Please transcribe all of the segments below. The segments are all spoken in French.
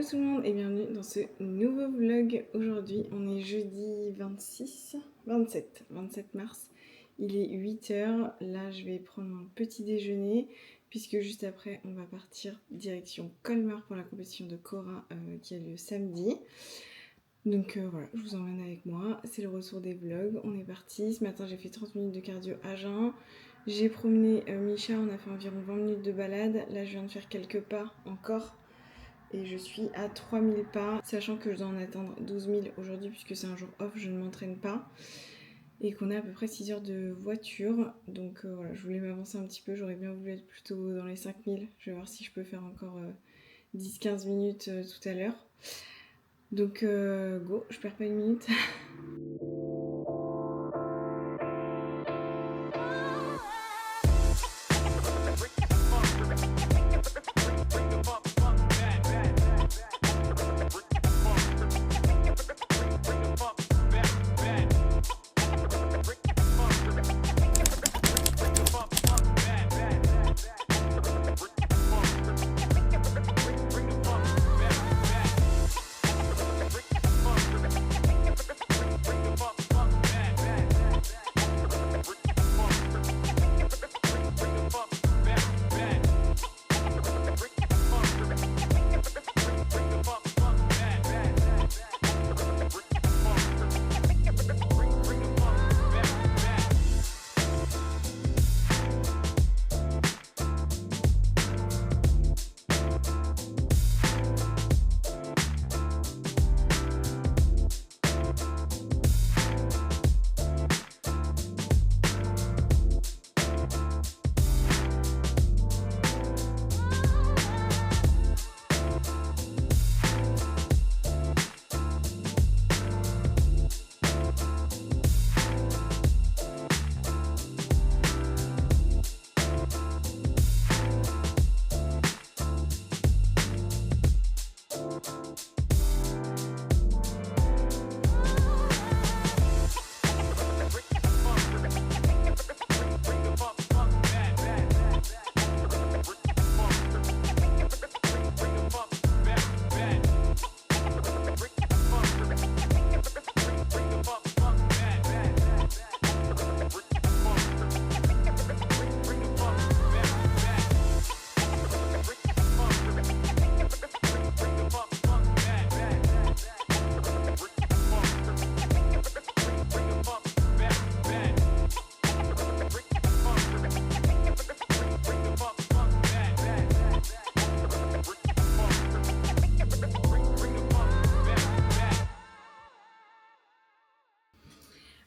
tout le monde et bienvenue dans ce nouveau vlog. Aujourd'hui on est jeudi 27 mars, il est 8h, là je vais prendre mon petit déjeuner puisque juste après on va partir direction Colmar pour la compétition de Cora qui a lieu samedi. Donc voilà, je vous emmène avec moi, c'est le retour des vlogs, on est parti. Ce matin j'ai fait 30 minutes de cardio à jeun, j'ai promené Misha, on a fait environ 20 minutes de balade, là je viens de faire quelques pas encore. Et je suis à 3000 pas, sachant que je dois en atteindre 12 000 aujourd'hui puisque c'est un jour off, je ne m'entraîne pas. Et qu'on a à peu près 6 heures de voiture. Donc voilà, je voulais m'avancer un petit peu, j'aurais bien voulu être plutôt dans les 5000. Je vais voir si je peux faire encore 10-15 minutes tout à l'heure. Donc go, je perds pas une minute.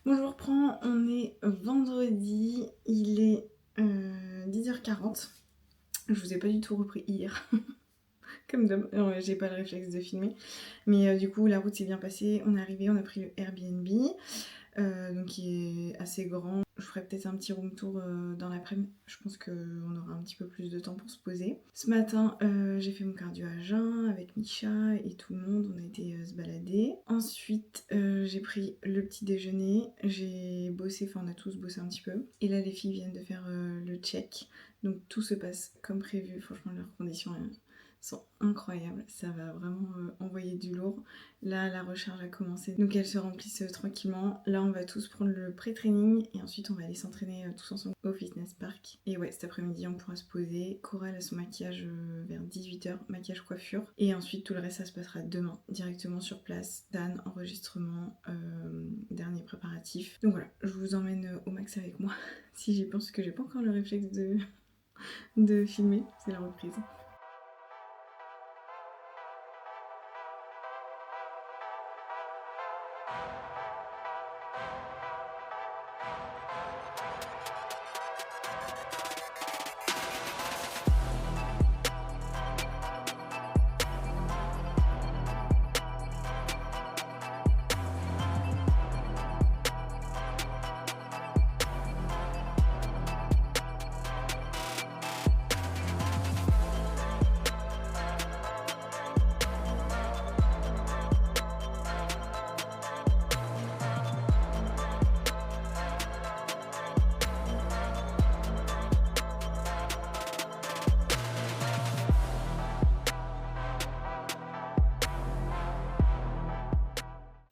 Bon, je vous reprends, on est vendredi, il est 10h40. Je vous ai pas du tout repris hier, comme d'hab, j'ai pas le réflexe de filmer. Mais du coup, la route s'est bien passée, on est arrivé, on a pris le Airbnb, donc qui est assez grand. Je ferai peut-être un petit room tour dans l'après-midi, je pense qu'on aura un petit peu plus de temps pour se poser. Ce matin, j'ai fait mon cardio à jeun avec Misha et tout le monde, on a été se balader. Ensuite, j'ai pris le petit déjeuner, j'ai bossé, enfin on a tous bossé un petit peu. Et là, les filles viennent de faire le check, donc tout se passe comme prévu, franchement leurs conditions sont incroyables, ça va vraiment envoyer du lourd. Là la recharge a commencé, donc elles se remplissent tranquillement. Là on va tous prendre le pré-training et ensuite on va aller s'entraîner tous ensemble au fitness park. Et ouais, cet après-midi on pourra se poser. Cora elle a son maquillage vers 18h, maquillage coiffure. Et ensuite tout le reste ça se passera demain, directement sur place. Dan, enregistrement, dernier préparatif. Donc voilà, je vous emmène au max avec moi. Si j'y pense, que j'ai pas encore le réflexe de filmer, c'est la reprise.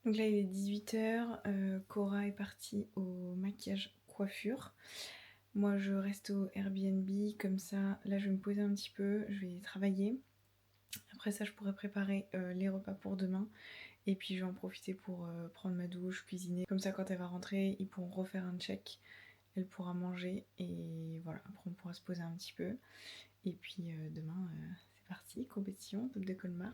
Donc là il est 18h, Cora est partie au maquillage coiffure. Moi je reste au Airbnb, comme ça là je vais me poser un petit peu, je vais travailler. Après ça je pourrais préparer les repas pour demain. Et puis je vais en profiter pour prendre ma douche, cuisiner. Comme ça quand elle va rentrer, ils pourront refaire un check. Elle pourra manger et voilà, après on pourra se poser un petit peu. Et puis demain, c'est parti, compétition, top de Colmar.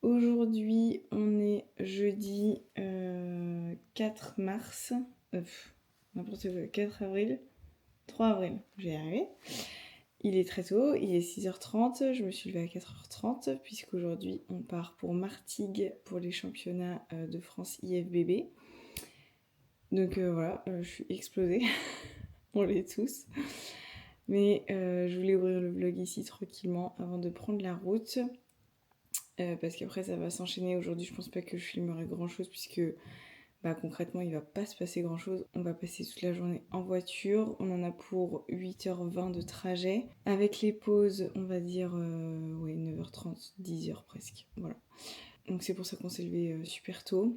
Aujourd'hui, on est jeudi 4 mars, n'importe quoi, 4 avril, 3 avril, j'ai y arrivé. Il est très tôt, il est 6h30, je me suis levée à 4h30 puisqu'aujourd'hui on part pour Martigues pour les championnats de France IFBB. Donc voilà, je suis explosée, on l'est tous. Mais je voulais ouvrir le vlog ici tranquillement avant de prendre la route. Parce qu'après ça va s'enchaîner. Aujourd'hui je pense pas que je filmerai grand chose puisque concrètement il va pas se passer grand chose. On va passer toute la journée en voiture, on en a pour 8h20 de trajet avec les pauses on va dire 9h30, 10h presque, voilà. Donc c'est pour ça qu'on s'est levé super tôt.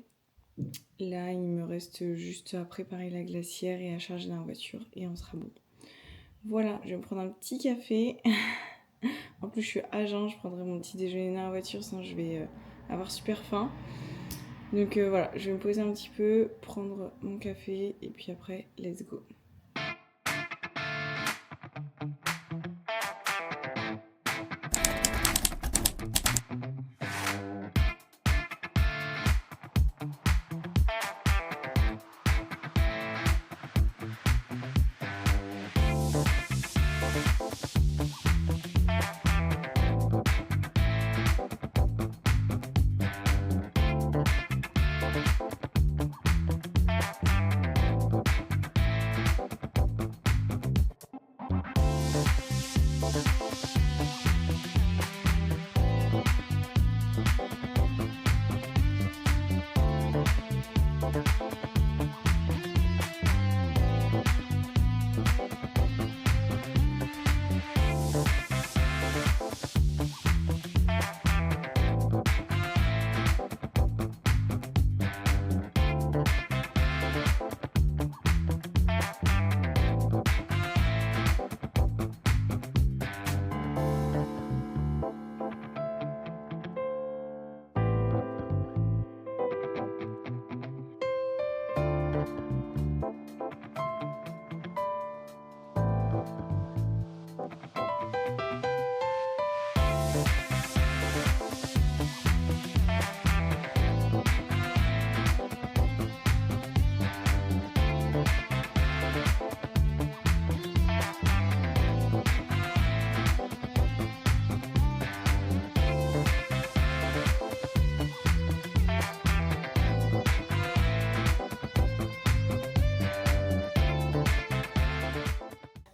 Là il me reste juste à préparer la glacière et à charger la voiture et on sera bon. Voilà, je vais me prendre un petit café. En plus je suis à jeun, je prendrai mon petit déjeuner dans la voiture, sinon je vais avoir super faim. Donc voilà, je vais me poser un petit peu, prendre mon café et puis après, let's go.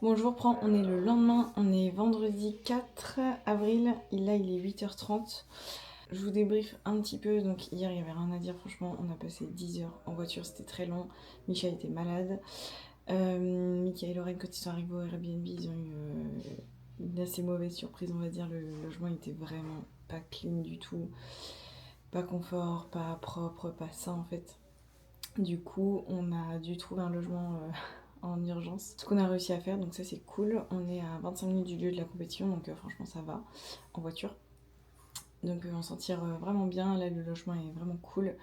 Bon, je vous reprends, on est le lendemain, on est vendredi 4 avril, et là il est 8h30. Je vous débriefe un petit peu, donc hier il y avait rien à dire, franchement on a passé 10 heures en voiture, c'était très long, Micha était malade. Mika et Lorraine, quand ils sont arrivés au Airbnb, ils ont eu une assez mauvaise surprise, on va dire. Le logement était vraiment pas clean du tout, pas confort, pas propre, pas sain en fait. Du coup, on a dû trouver un logement en urgence. Ce qu'on a réussi à faire, donc ça c'est cool. On est à 25 minutes du lieu de la compétition, donc franchement ça va en voiture. Donc on s'en tire vraiment bien. Là, le logement est vraiment cool.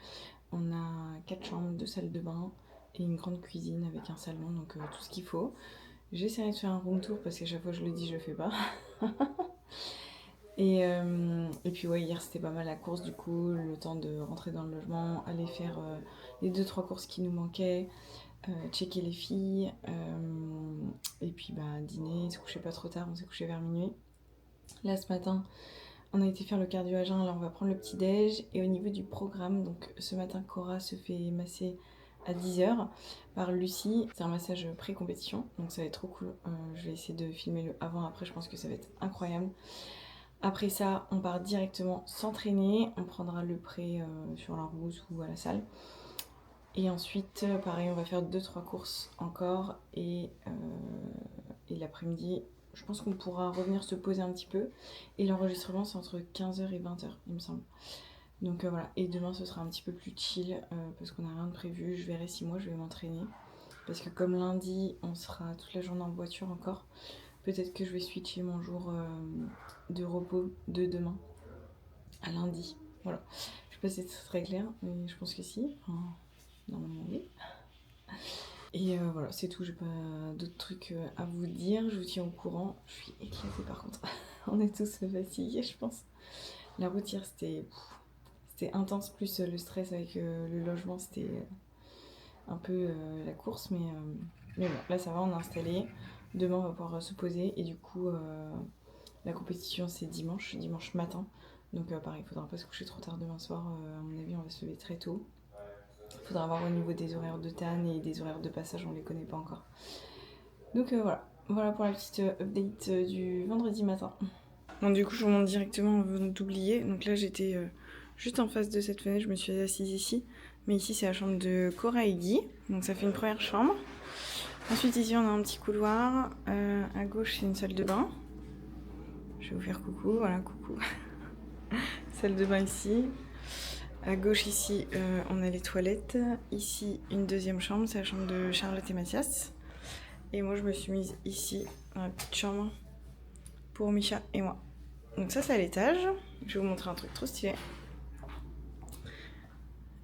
On a 4 chambres, 2 salles de bain et une grande cuisine avec un salon, donc tout ce qu'il faut. J'essaierai de faire un room tour parce qu'à chaque fois je le dis, je le fais pas. Et puis ouais, hier c'était pas mal la course, du coup, le temps de rentrer dans le logement, aller faire les 2-3 courses qui nous manquaient, checker les filles, et puis bah dîner, se coucher pas trop tard, on s'est couché vers minuit. Là ce matin, on a été faire le cardio à jeun, là on va prendre le petit déj. Et au niveau du programme, donc ce matin Cora se fait masser à 10h par Lucie. C'est un massage pré-compétition, donc ça va être trop cool. Je vais essayer de filmer le avant-après, je pense que ça va être incroyable. Après ça, on part directement s'entraîner. On prendra le pré sur la rousse ou à la salle. Et ensuite, pareil, on va faire 2-3 courses encore. Et l'après-midi, je pense qu'on pourra revenir se poser un petit peu. Et l'enregistrement, c'est entre 15h et 20h, il me semble. Donc voilà. Et demain, ce sera un petit peu plus chill parce qu'on n'a rien de prévu. Je verrai si moi, je vais m'entraîner. Parce que comme lundi, on sera toute la journée en voiture encore. Peut-être que je vais switcher mon jour de repos de demain à lundi. Voilà. Je sais pas si c'est très clair, mais je pense que si. Enfin, normalement, oui. Et voilà, c'est tout. J'ai pas d'autres trucs à vous dire. Je vous tiens au courant. Je suis éclatée par contre. On est tous fatigués, je pense. La route hier, c'était intense. Plus le stress avec le logement, c'était un peu la course. Mais bon, là, ça va, on est installé. Demain, on va pouvoir se poser. Et du coup, la compétition, c'est dimanche matin. Donc pareil, il faudra pas se coucher trop tard demain soir. À mon avis, on va se lever très tôt. Il faudra voir au niveau des horaires de TAN et des horaires de passage, on les connaît pas encore. Donc voilà. Voilà pour la petite update du vendredi matin. Bon, du coup, je vous montre directement avant d'oublier. Donc là, j'étais juste en face de cette fenêtre. Je me suis assise ici. Mais ici, c'est la chambre de Cora et Guy. Donc ça fait une première chambre. Ensuite, ici, on a un petit couloir. À gauche, c'est une salle de bain. Je vais vous faire coucou. Voilà, coucou. Salle de bain ici. À gauche, ici, on a les toilettes. Ici, une deuxième chambre. C'est la chambre de Charlotte et Mathias. Et moi, je me suis mise ici, dans la petite chambre, pour Micha et moi. Donc ça, c'est à l'étage. Je vais vous montrer un truc trop stylé.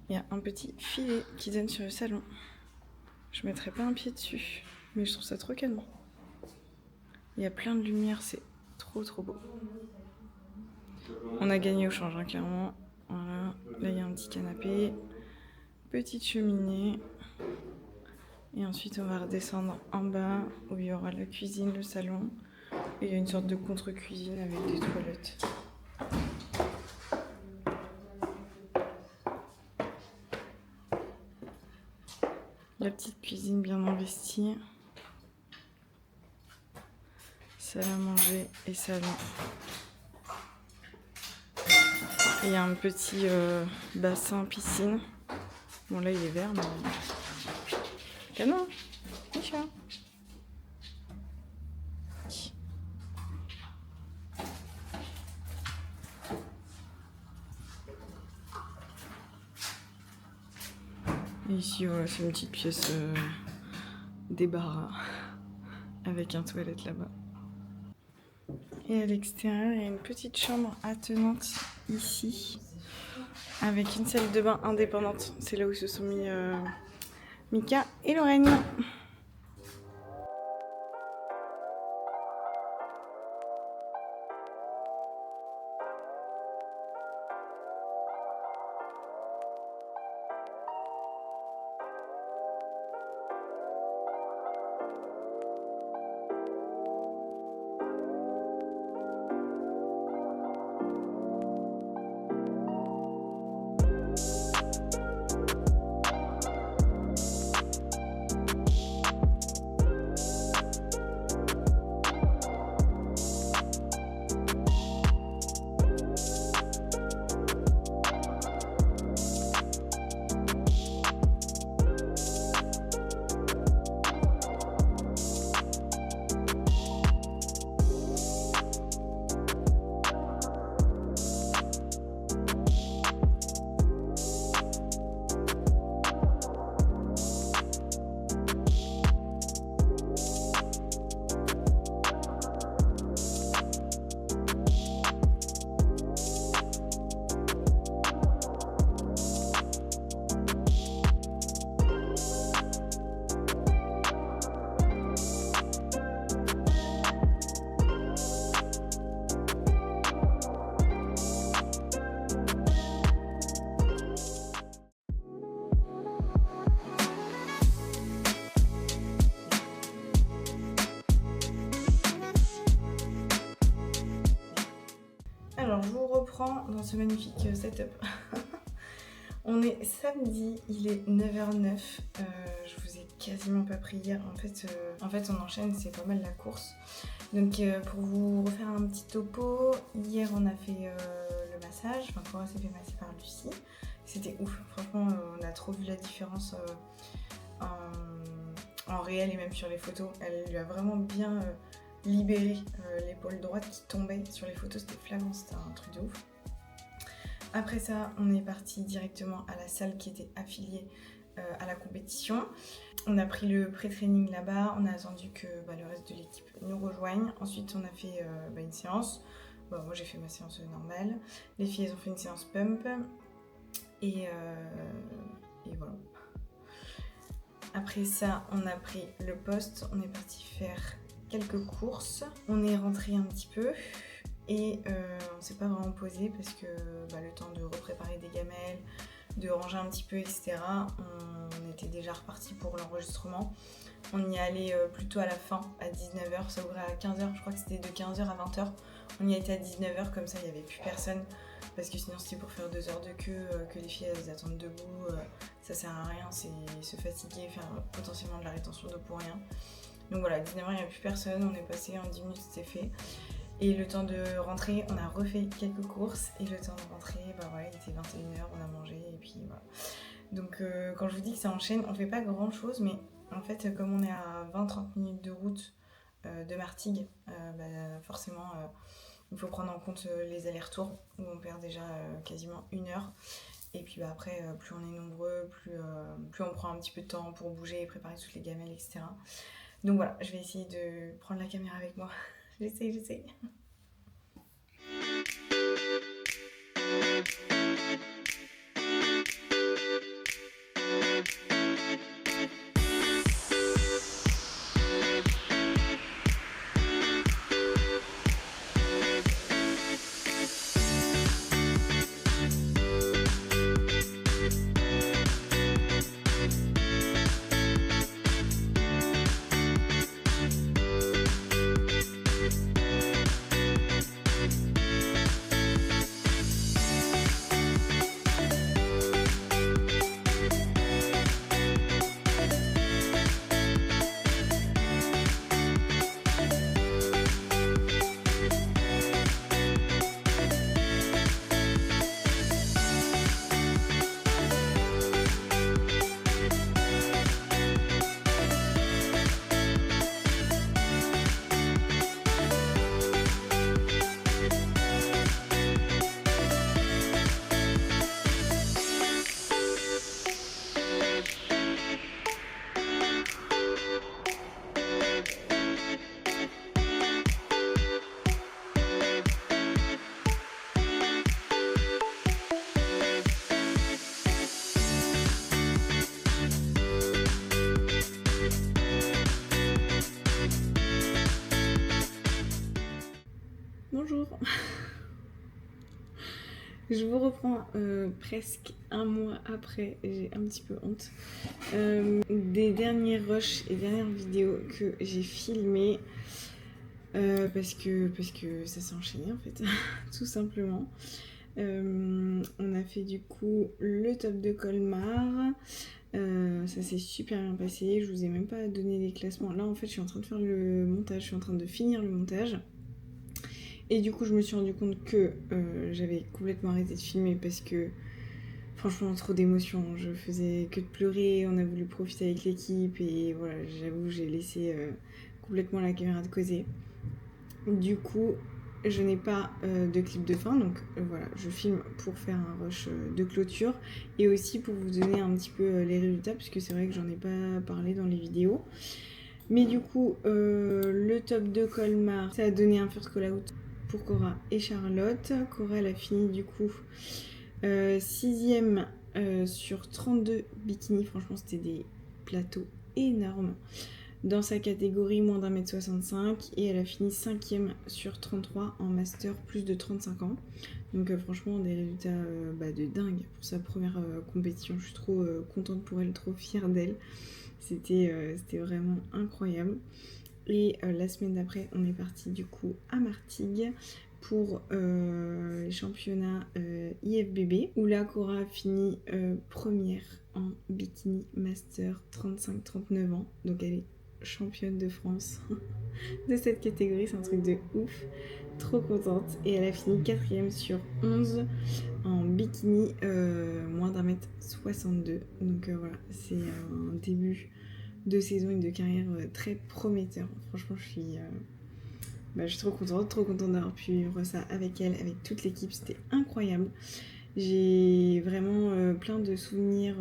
Il y a un petit filet qui donne sur le salon. Je mettrai pas un pied dessus, mais je trouve ça trop canon. Il y a plein de lumière, c'est trop beau. On a gagné au change, hein, clairement. Voilà, là il y a un petit canapé, petite cheminée. Et ensuite on va redescendre en bas où il y aura la cuisine, le salon. Et il y a une sorte de contre-cuisine avec des toilettes. La petite cuisine bien investie. Salle à manger et salon. Et il y a un petit bassin piscine. Bon là il est vert mais... Canon, Micha. Et ici voilà, c'est une petite pièce débarras avec un toilette là-bas. Et à l'extérieur, il y a une petite chambre attenante ici, avec une salle de bain indépendante. C'est là où se sont mis Mika et Lorraine. reprend dans ce magnifique setup. On est samedi, il est 9h09, je vous ai quasiment pas pris hier, en fait on enchaîne, c'est pas mal la course. Donc pour vous refaire un petit topo, hier on a fait le massage, enfin Cora s'est fait masser par Lucie, c'était ouf, franchement on a trop vu la différence en réel et même sur les photos, elle lui a vraiment bien libéré l'épaule droite qui tombait sur les photos, c'était flagrant, c'était un truc de ouf. Après ça, on est parti directement à la salle qui était affiliée à la compétition. On a pris le pré-training là-bas, on a attendu que le reste de l'équipe nous rejoigne. Ensuite, on a fait une séance. Bon, moi, j'ai fait ma séance normale. Les filles, elles ont fait une séance pump. Et voilà. Après ça, on a pris le poste. On est parti faire quelques courses. On est rentré un petit peu. Et on s'est pas vraiment posé parce que le temps de repréparer des gamelles, de ranger un petit peu, etc. On était déjà reparti pour l'enregistrement. On y allait plutôt à la fin, à 19h, ça ouvrait à 15h, je crois que c'était de 15h à 20h. On y était à 19h, comme ça il n'y avait plus personne. Parce que sinon c'était pour faire 2 heures de queue, que les filles elles attendent debout, ça sert à rien, c'est se fatiguer, faire potentiellement de la rétention d'eau pour rien. Donc voilà, à 19h il n'y avait plus personne, on est passé en 10 minutes, c'était fait. Et le temps de rentrer, on a refait quelques courses. Et le temps de rentrer, il était 21h, on a mangé et puis voilà. Donc quand je vous dis que ça enchaîne, on fait pas grand chose, mais en fait comme on est à 20-30 minutes de route de Martigues, forcément il faut prendre en compte les allers-retours où on perd déjà quasiment 1 heure. Et puis après, plus on est nombreux, plus on prend un petit peu de temps pour bouger et préparer toutes les gamelles, etc. Donc voilà, je vais essayer de prendre la caméra avec moi. J'essaie. Bonjour. Je vous reprends presque un mois après, j'ai un petit peu honte, des derniers rushs et dernières vidéos que j'ai filmées parce que ça s'est enchaîné en fait, tout simplement. On a fait du coup le top de Colmar, ça s'est super bien passé, je vous ai même pas donné les classements. Là en fait je suis en train de faire le montage, je suis en train de finir le montage. Et du coup, je me suis rendu compte que j'avais complètement arrêté de filmer parce que, franchement, trop d'émotions. Je faisais que de pleurer, on a voulu profiter avec l'équipe et voilà, j'avoue, j'ai laissé complètement la caméra de côté. Du coup, je n'ai pas de clip de fin, donc voilà, je filme pour faire un rush de clôture et aussi pour vous donner un petit peu les résultats, puisque c'est vrai que j'en ai pas parlé dans les vidéos. Mais du coup, le top de Colmar, ça a donné un first call out pour Cora et Charlotte. Cora, elle a fini du coup 6ème sur 32 bikinis. Franchement, c'était des plateaux énormes dans sa catégorie moins d'1m65. Et elle a fini 5ème sur 33 en master plus de 35 ans. Donc franchement, des résultats de dingue pour sa première compétition. Je suis trop contente pour elle, trop fière d'elle. C'était vraiment incroyable. Et la semaine d'après, on est parti du coup à Martigues pour les championnats IFBB où là Cora a fini première en bikini master 35-39 ans, donc elle est championne de France de cette catégorie, c'est un truc de ouf, trop contente. Et elle a fini 4ème sur 11 en bikini moins d'1m62, donc voilà, c'est un début de saison et de carrière très prometteur. Franchement je suis trop contente d'avoir pu vivre ça avec elle, avec toute l'équipe, c'était incroyable. J'ai vraiment plein de souvenirs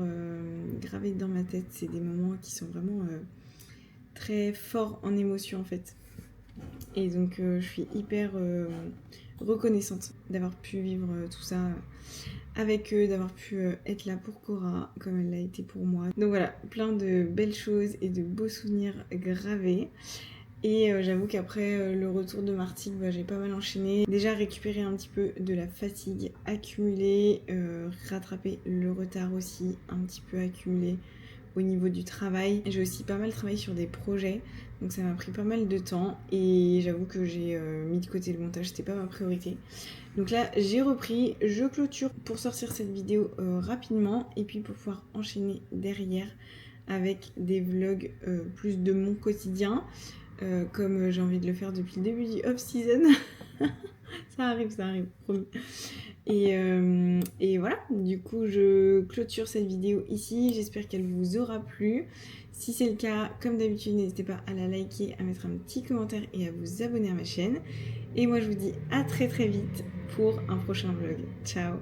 gravés dans ma tête, c'est des moments qui sont vraiment très forts en émotion en fait. Et donc je suis hyper reconnaissante d'avoir pu vivre tout ça avec eux, d'avoir pu être là pour Cora comme elle l'a été pour moi. Donc voilà, plein de belles choses et de beaux souvenirs gravés. Et j'avoue qu'après le retour de Martigues, j'ai pas mal enchaîné. Déjà récupérer un petit peu de la fatigue accumulée, rattraper le retard aussi un petit peu accumulé au niveau du travail. J'ai aussi pas mal travaillé sur des projets, donc ça m'a pris pas mal de temps et j'avoue que j'ai mis de côté le montage, c'était pas ma priorité. Donc là j'ai repris, je clôture pour sortir cette vidéo rapidement et puis pour pouvoir enchaîner derrière avec des vlogs plus de mon quotidien. Comme j'ai envie de le faire depuis le début du off-season. ça arrive, promis. Et voilà, du coup je clôture cette vidéo ici, j'espère qu'elle vous aura plu. Si c'est le cas, comme d'habitude, n'hésitez pas à la liker, à mettre un petit commentaire et à vous abonner à ma chaîne. Et moi je vous dis à très vite pour un prochain vlog. Ciao!